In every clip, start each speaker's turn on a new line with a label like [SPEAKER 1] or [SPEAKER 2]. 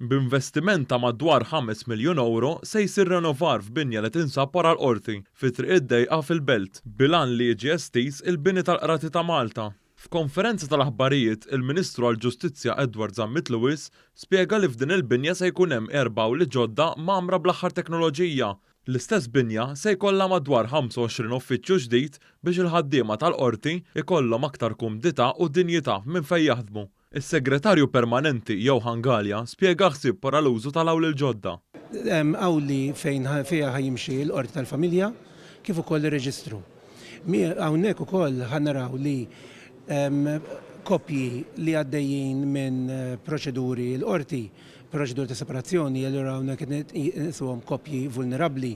[SPEAKER 1] B'investiment ta' madwar 5 miljun euro se jsir renovar f'binja li tinsab wara l-qorti fi triq id-dejqa fil-Belt, bilan li jiġi estiż il-bini tal-Qrati ta' Malta. F'konferenza tal-aħbarijiet, il-Ministru għall-Ġustizzja Edward Zammit Lewis spjega li f'din il-binja se jkun hemm 4 li ġodda magħmra bl-aħħar teknoloġija. L-istess binja se jkollha madwar 25 uffiċċju ġdid biex il-ħaddiema tal-qorti ikollhom aktar kumdità u dinjità minn fejn jaħdmu. Is-Segretarju Permanenti Johan Galja spjega ħsieb wara l-użu tal-awli l-ġodda.
[SPEAKER 2] Awli fejn fiha ħajimxi l-qorti tal-familja kif ukoll ir-reġistru. Hawnhekk ukoll ħannaraw li koppji li għaddejjin minn proċeduri l-qorti, proċeduri ta' separazzjoni, allura hawnhekk nisuhom koppji vulnerabbli.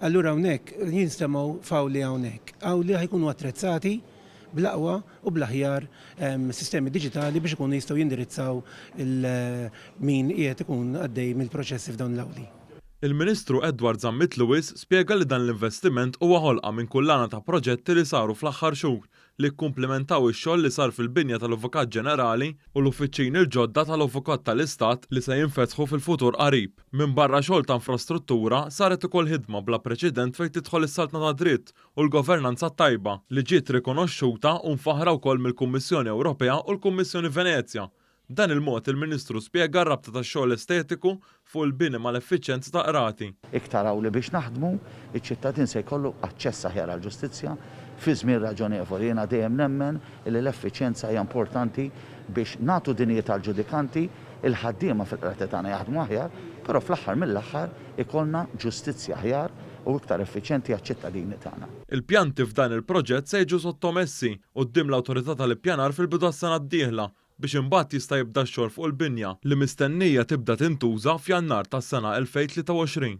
[SPEAKER 2] Allura hawnhekk jinstemaw f'awli hawnhekk. Awli ħajkunu attrezzati bl-aqwa u bl-aħjar sistemi digitali biex ikunu jistgħu jindirizzaw min qiegħed ikun għaddej mill-proċessi f'dawn l-awli.
[SPEAKER 1] Il-Ministru Edward Zammit Lewis spjega li dan l-investiment huwa ħolqa minn kullana ta' proġetti li saru fl-aħħar xhur li kkumplementaw ix-xogħol li sar fil-binja tal-Avukat Ġenerali u l-uffiċċjini l-ġodda tal-Avukat tal-Istat li se jinfetħu fil-futur qarib. Minn barra xogħol ta' infrastruttura saret ukoll ħidma bla preċedent fejn tidħol is-saltna ta' dritt u l-governanza tajba li ġiet rikonoxxuta u mfaħra wkoll mill-Kummissjoni Ewropea u l-Kummissjoni Venezja. Dan il-mod il-Ministru spjega r-rabta tax-xogħol estetiku fuq il-bini mal-effiċjenza ta' qrati.
[SPEAKER 3] Iktar li biex naħdmu, iċ-ċittadin se jkollu aċċess aħjar għall-ġustizzja fi żmien raġonevoli. Jiena dejjem nemmen li l-effiċjenza hija importanti biex nagħtu dinjità tal-ġudikanti, il-ħaddiema fil-qrati tagħna jaħdmu aħjar, però fl-aħħar mill-aħħar ikollna ġustizzja aħjar u iktar effiċjenti għaċ-ċittadini tagħna.
[SPEAKER 1] Il-pjanti f'dan il-proġett se jiġu sottomessi quddiem l-Awtorità tal-Ippjanar fil-bidu tas-sena d-dieħla biex imbagħad jista' jibda x-xogħol fuq il-binja li mistennija tibda tintuża f'Jannar tas-sena 2023.